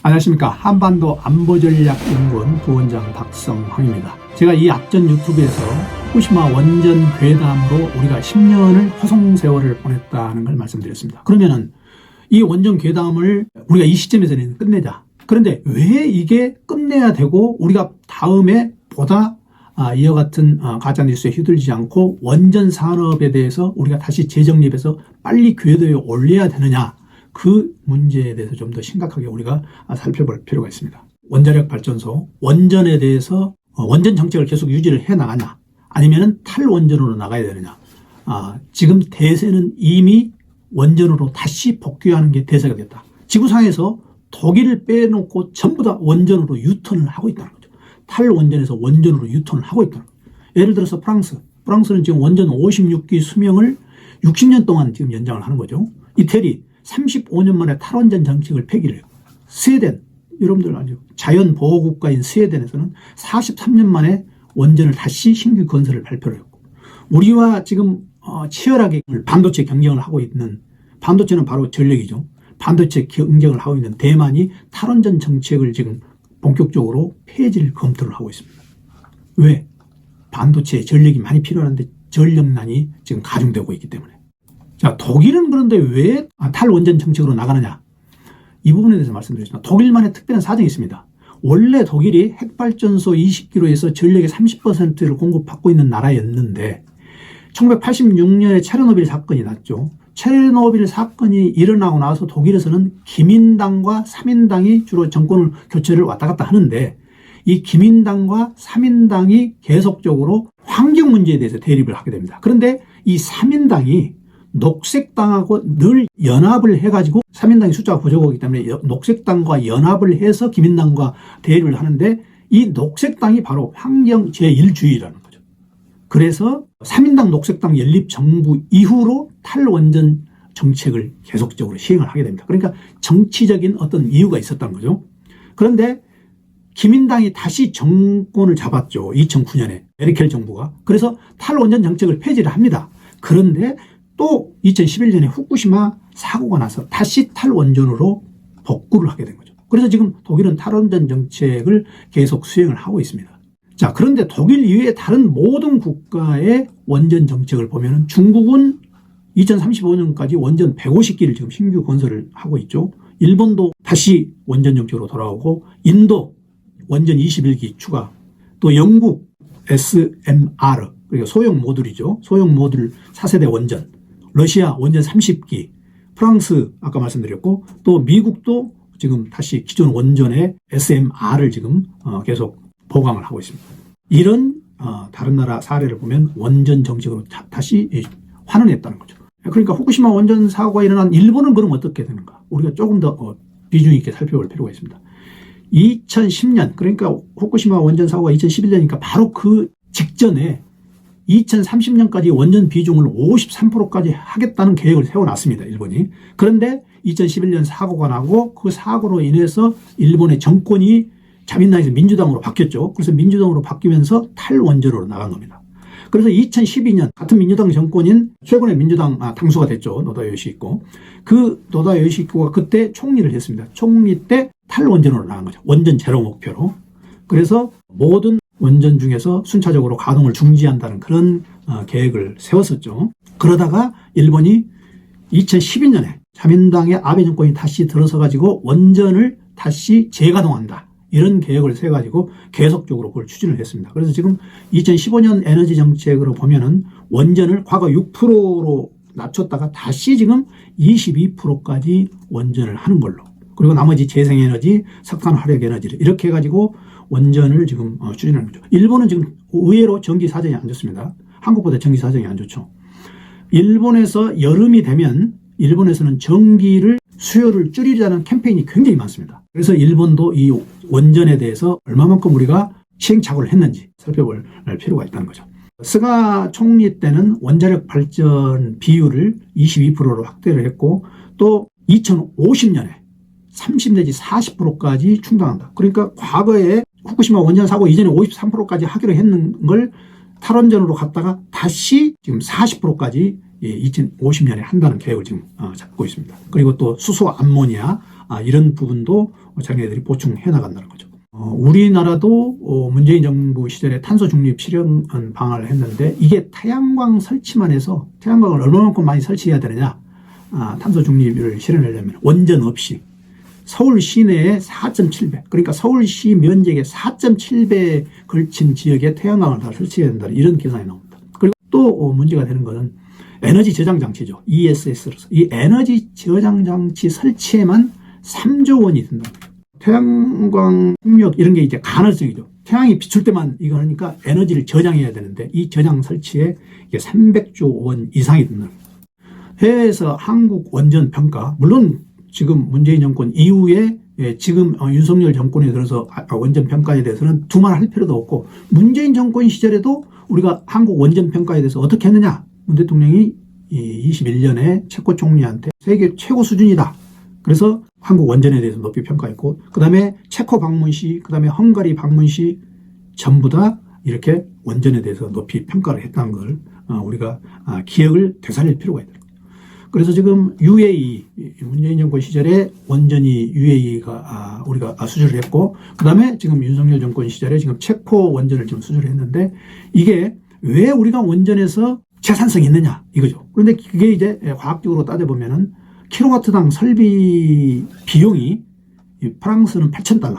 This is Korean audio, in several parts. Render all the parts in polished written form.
안녕하십니까. 한반도 안보전략연구원 부원장 박성황입니다. 제가 이 앞전 유튜브에서 후쿠시마 원전 괴담으로 우리가 10년을 허송세월을 보냈다는 걸 말씀드렸습니다. 그러면은 이 원전 괴담을 우리가 이 시점에서는 끝내자. 그런데 왜 이게 끝내야 되고 우리가 다음에 보다 이와 같은 가짜뉴스에 휘둘리지 않고 원전 산업에 대해서 우리가 다시 재정립해서 빨리 궤도에 올려야 되느냐, 그 문제에 대해서 좀 더 심각하게 우리가 살펴볼 필요가 있습니다. 원자력 발전소, 원전에 대해서 원전 정책을 계속 유지를 해 나가냐, 아니면 탈원전으로 나가야 되느냐. 지금 대세는 이미 원전으로 다시 복귀하는 게 대세가 됐다. 지구상에서 독일을 빼놓고 전부 다 원전으로 유턴을 하고 있다는 거죠. 탈원전에서 원전으로 유턴을 하고 있다는 거죠. 예를 들어서 프랑스는 지금 원전 56기 수명을 60년 동안 지금 연장을 하는 거죠. 이태리 35년 만에 탈원전 정책을 폐기를 해요. 스웨덴, 여러분들 알죠? 자연보호국가인 스웨덴에서는 43년 만에 원전을 다시 신규 건설을 발표를 했고, 우리와 지금 치열하게 반도체 경쟁을 하고 있는, 반도체는 바로 전력이죠. 반도체 경쟁을 하고 있는 대만이 탈원전 정책을 지금 본격적으로 폐지를 검토를 하고 있습니다. 왜? 반도체 전력이 많이 필요한데 전력난이 지금 가중되고 있기 때문에. 자, 독일은 그런데 왜 탈원전 정책으로 나가느냐? 이 부분에 대해서 말씀드리겠습니다. 독일만의 특별한 사정이 있습니다. 원래 독일이 핵발전소 20기로에서 전력의 30%를 공급받고 있는 나라였는데 1986년에 체르노빌 사건이 났죠. 체르노빌 사건이 일어나고 나서 독일에서는 기민당과 사민당이 주로 정권을 교체를 왔다 갔다 하는데, 이 기민당과 사민당이 계속적으로 환경 문제에 대해서 대립을 하게 됩니다. 그런데 이 사민당이 녹색당하고 늘 연합을 해가지고, 사민당이 숫자가 부족하기 때문에 녹색당과 연합을 해서 기민당과 대립을 하는데, 이 녹색당이 바로 환경 제1주의라는 거죠. 그래서 사민당 녹색당 연립정부 이후로 탈원전 정책을 계속적으로 시행을 하게 됩니다. 그러니까 정치적인 어떤 이유가 있었다는 거죠. 그런데 기민당이 다시 정권을 잡았죠. 2009년에 메르켈 정부가. 그래서 탈원전 정책을 폐지를 합니다. 그런데 또 2011년에 후쿠시마 사고가 나서 다시 탈원전으로 복구를 하게 된 거죠. 그래서 지금 독일은 탈원전 정책을 계속 수행을 하고 있습니다. 자, 그런데 독일 이외의 다른 모든 국가의 원전 정책을 보면 중국은 2035년까지 원전 150기를 지금 신규 건설을 하고 있죠. 일본도 다시 원전 정책으로 돌아오고, 인도 원전 21기 추가, 또 영국 SMR, 그러니까 소형 모듈이죠. 소형 모듈 4세대 원전, 러시아 원전 30기, 프랑스 아까 말씀드렸고, 또 미국도 지금 다시 기존 원전의 SMR을 지금 계속 보강을 하고 있습니다. 이런 다른 나라 사례를 보면 원전 정책으로 다시 환원했다는 거죠. 그러니까 후쿠시마 원전 사고가 일어난 일본은 그럼 어떻게 되는가? 우리가 조금 더 비중 있게 살펴볼 필요가 있습니다. 2010년, 그러니까 후쿠시마 원전 사고가 2011년이니까 바로 그 직전에 2030년까지 원전 비중을 53%까지 하겠다는 계획을 세워놨습니다, 일본이. 그런데 2011년 사고가 나고, 그 사고로 인해서 일본의 정권이 자민당에서 민주당으로 바뀌었죠. 그래서 민주당으로 바뀌면서 탈원전으로 나간 겁니다. 그래서 2012년 같은 민주당 정권인, 최근에 민주당 당수가 됐죠. 노다 요시히코. 그 노다 요시히코가 그때 총리를 했습니다. 총리 때 탈원전으로 나간 거죠. 원전 제로 목표로. 그래서 모든 원전 중에서 순차적으로 가동을 중지한다는 그런 계획을 세웠었죠. 그러다가 일본이 2012년에 자민당의 아베 정권이 다시 들어서 가지고 원전을 다시 재가동한다, 이런 계획을 세가지고 계속적으로 그걸 추진을 했습니다. 그래서 지금 2015년 에너지 정책으로 보면은 원전을 과거 6%로 낮췄다가 다시 지금 22%까지 원전을 하는 걸로, 그리고 나머지 재생에너지, 석탄 화력 에너지를 이렇게 해가지고 원전을 지금 추진하는 거죠. 일본은 지금 의외로 전기 사정이 안 좋습니다. 한국보다 전기 사정이 안 좋죠. 일본에서 여름이 되면 일본에서는 전기를 수요를 줄이자는 캠페인이 굉장히 많습니다. 그래서 일본도 이 원전에 대해서 얼마만큼 우리가 시행착오를 했는지 살펴볼 필요가 있다는 거죠. 스가 총리 때는 원자력 발전 비율을 22%로 확대를 했고, 또 2050년에 30 내지 40%까지 충당한다. 그러니까 과거에 후쿠시마 원전 사고 이전에 53%까지 하기로 했는 걸 탈원전으로 갔다가 다시 지금 40%까지 2050년에 한다는 계획을 지금 잡고 있습니다. 그리고 또 수소 암모니아 이런 부분도 자기네들이 보충해 나간다는 거죠. 우리나라도 문재인 정부 시절에 탄소 중립 실현 방안을 했는데 이게 태양광 설치만 해서 태양광을 얼마만큼 많이 설치해야 되느냐. 탄소 중립을 실현하려면 원전 없이 서울 시내에 4.7배 그러니까 서울시 면적의 4.7배에 걸친 지역에 태양광을 다 설치해야 된다 이런 계산이 나옵니다. 그리고 또 문제가 되는 것은 에너지 저장 장치죠. ESS로서 이 에너지 저장 장치 설치에만 3조 원이 든다. 태양광 풍력 이런 게 이제 간헐적이죠. 태양이 비출 때만 이거 하니까 에너지를 저장해야 되는데 이 저장 설치에 이게 300조 원 이상이 든다. 해외에서 한국 원전 평가 물론 지금 문재인 정권 이후에 지금 윤석열 정권에 들어서 원전 평가에 대해서는 두말할 필요도 없고 문재인 정권 시절에도 우리가 한국 원전 평가에 대해서 어떻게 했느냐. 문 대통령이 21년에 체코 총리한테 세계 최고 수준이다. 그래서 한국 원전에 대해서 높이 평가했고 그 다음에 체코 방문 시 그 다음에 헝가리 방문 시 전부 다 이렇게 원전에 대해서 높이 평가를 했다는 걸 우리가 기억을 되살릴 필요가 있다. 그래서 지금 UAE 문재인 정권 시절에 원전이 UAE가 우리가 수주를 했고 그 다음에 지금 윤석열 정권 시절에 지금 체코 원전을 지금 수주를 했는데 이게 왜 우리가 원전에서 재산성이 있느냐 이거죠. 그런데 그게 이제 과학적으로 따져보면은 킬로와트당 설비 비용이 프랑스는 8,000달러,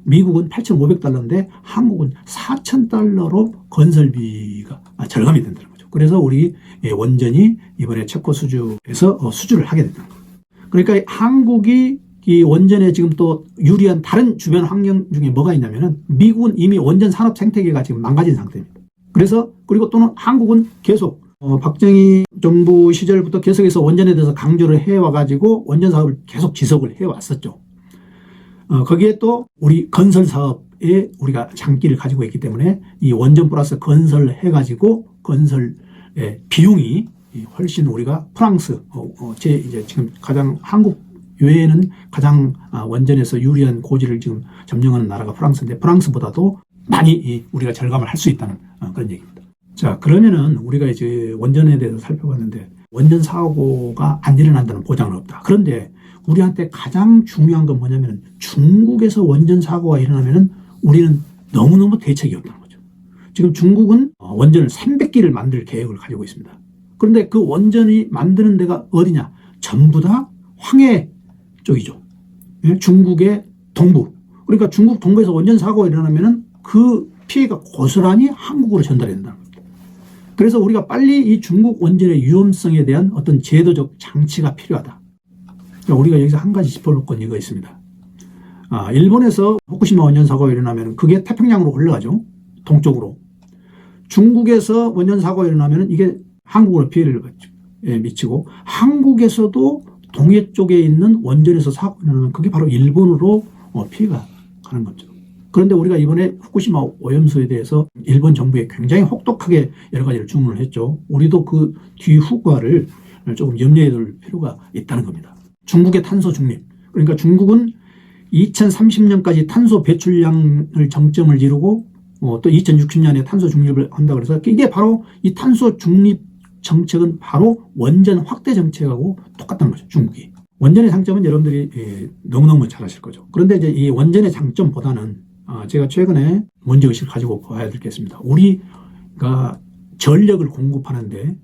미국은 8,500달러인데 한국은 4,000달러로 건설비가 절감이 된다는 거죠. 그래서 우리 원전이 이번에 체코 수주에서 수주를 하게 된다는 거예요. 그러니까 한국이 이 원전에 지금 또 유리한 다른 주변 환경 중에 뭐가 있냐면은 미국은 이미 원전 산업 생태계가 지금 망가진 상태입니다. 그래서 그리고 또는 한국은 계속 박정희 정부 시절부터 계속해서 원전에 대해서 강조를 해와가지고 원전 사업을 계속 지속을 해왔었죠. 거기에 또 우리 건설 사업에 우리가 장기를 가지고 있기 때문에 이 원전 플러스 건설을 해가지고 건설 비용이 훨씬 우리가 프랑스, 이제 지금 가장 한국 외에는 가장 원전에서 유리한 고지를 지금 점령하는 나라가 프랑스인데 프랑스보다도 많이 우리가 절감을 할 수 있다는 그런 얘기입니다. 자, 그러면은 우리가 이제 원전에 대해서 살펴봤는데 원전 사고가 안 일어난다는 보장은 없다. 그런데 우리한테 가장 중요한 건 뭐냐면 중국에서 원전 사고가 일어나면은 우리는 너무너무 대책이 없다는 거죠. 지금 중국은 원전을 300기를 만들 계획을 가지고 있습니다. 그런데 그 원전이 만드는 데가 어디냐? 전부 다 황해 쪽이죠. 중국의 동부. 그러니까 중국 동부에서 원전 사고가 일어나면은 그 피해가 고스란히 한국으로 전달이 된다는 겁니다. 그래서 우리가 빨리 이 중국 원전의 위험성에 대한 어떤 제도적 장치가 필요하다. 우리가 여기서 한 가지 짚어볼 건 이거 있습니다. 일본에서 후쿠시마 원전 사고가 일어나면 그게 태평양으로 흘러가죠. 동쪽으로. 중국에서 원전 사고가 일어나면 이게 한국으로 피해를 미치고 한국에서도 동해 쪽에 있는 원전에서 사고가 일어나면 그게 바로 일본으로 피해가 가는 거죠. 그런데 우리가 이번에 후쿠시마 오염수에 대해서 일본 정부에 굉장히 혹독하게 여러 가지를 주문을 했죠. 우리도 그 뒤후과를 조금 염려해 둘 필요가 있다는 겁니다. 중국의 탄소 중립. 그러니까 중국은 2030년까지 탄소 배출량을 정점을 이루고 또 2060년에 탄소 중립을 한다고 해서 이게 바로 이 탄소 중립 정책은 바로 원전 확대 정책하고 똑같다는 거죠. 중국이. 원전의 장점은 여러분들이 너무너무 잘 아실 거죠. 그런데 이제 이 원전의 장점보다는 제가 최근에 문제의식을 가지고 봐야 될 게 있습니다. 우리가 전력을 공급하는데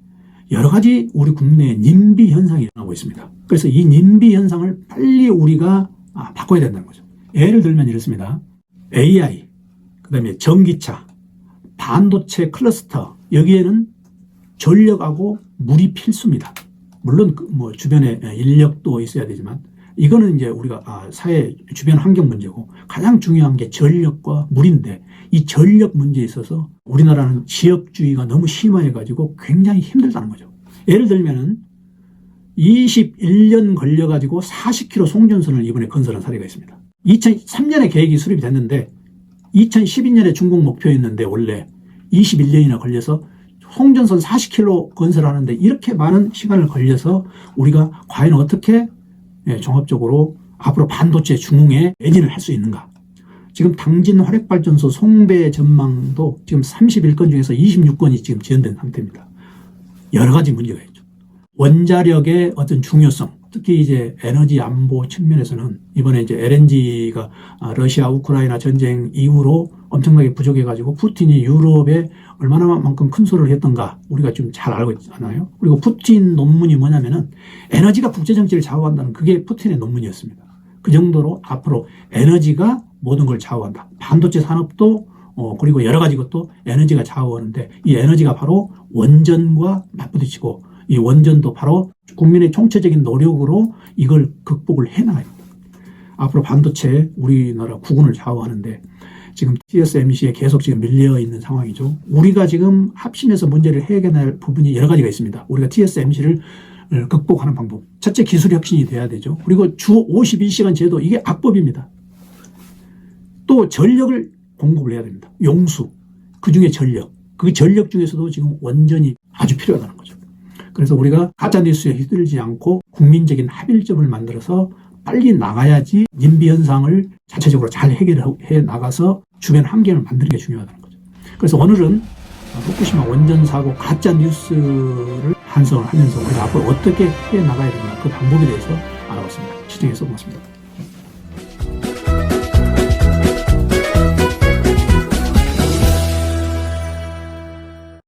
여러 가지 우리 국내에 님비 현상이 일어나고 있습니다. 그래서 이 님비 현상을 빨리 우리가 바꿔야 된다는 거죠. 예를 들면 이렇습니다. AI, 그 다음에 전기차, 반도체 클러스터, 여기에는 전력하고 물이 필수입니다. 물론 뭐 주변에 인력도 있어야 되지만 이거는 이제 우리가 사회 주변 환경 문제고 가장 중요한 게 전력과 물인데 이 전력 문제에 있어서 우리나라는 지역주의가 너무 심화해가지고 굉장히 힘들다는 거죠. 예를 들면은 21년 걸려가지고 40km 송전선을 이번에 건설한 사례가 있습니다. 2003년에 계획이 수립이 됐는데 2012년에 중국 목표였는데 원래 21년이나 걸려서 송전선 40km 건설하는데 이렇게 많은 시간을 걸려서 우리가 과연 어떻게 종합적으로 앞으로 반도체 중흥에 매진을 할 수 있는가. 지금 당진 화력발전소 송배 전망도 지금 31건 중에서 26건이 지금 지연된 상태입니다. 여러 가지 문제가 있죠. 원자력의 어떤 중요성, 특히 이제 에너지 안보 측면에서는 이번에 이제 LNG가 러시아 우크라이나 전쟁 이후로 엄청나게 부족해가지고 푸틴이 유럽에 얼마나만큼 큰 소리를 했던가 우리가 좀 잘 알고 있잖아요. 그리고 푸틴 논문이 뭐냐면은 에너지가 국제정치를 좌우한다는 그게 푸틴의 논문이었습니다. 그 정도로 앞으로 에너지가 모든 걸 좌우한다. 반도체 산업도 그리고 여러 가지 것도 에너지가 좌우하는데 이 에너지가 바로 원전과 맞부딪히고 이 원전도 바로 국민의 총체적인 노력으로 이걸 극복을 해나가야 됩니다. 앞으로 반도체 우리나라 국운을 좌우하는데 지금 TSMC에 계속 지금 밀려 있는 상황이죠. 우리가 지금 합심해서 문제를 해결할 부분이 여러 가지가 있습니다. 우리가 TSMC를 극복하는 방법. 첫째, 기술 혁신이 돼야 되죠. 그리고 주 52시간 제도, 이게 악법입니다. 또 전력을 공급을 해야 됩니다. 용수, 그중에 전력. 그 전력 중에서도 지금 원전이 아주 필요하다는 거죠. 그래서 우리가 가짜뉴스에 휘둘리지 않고 국민적인 합일점을 만들어서 빨리 나가야지 님비 현상을 자체적으로 잘 해결해 나가서 주변 환경을 만드는 게 중요하다는 거죠. 그래서 오늘은 후쿠시마 원전 사고 가짜 뉴스를 반성을 하면서 우리가 앞으로 어떻게 해 나가야 되나 그 방법에 대해서 알아봤습니다. 시청해서 고맙습니다.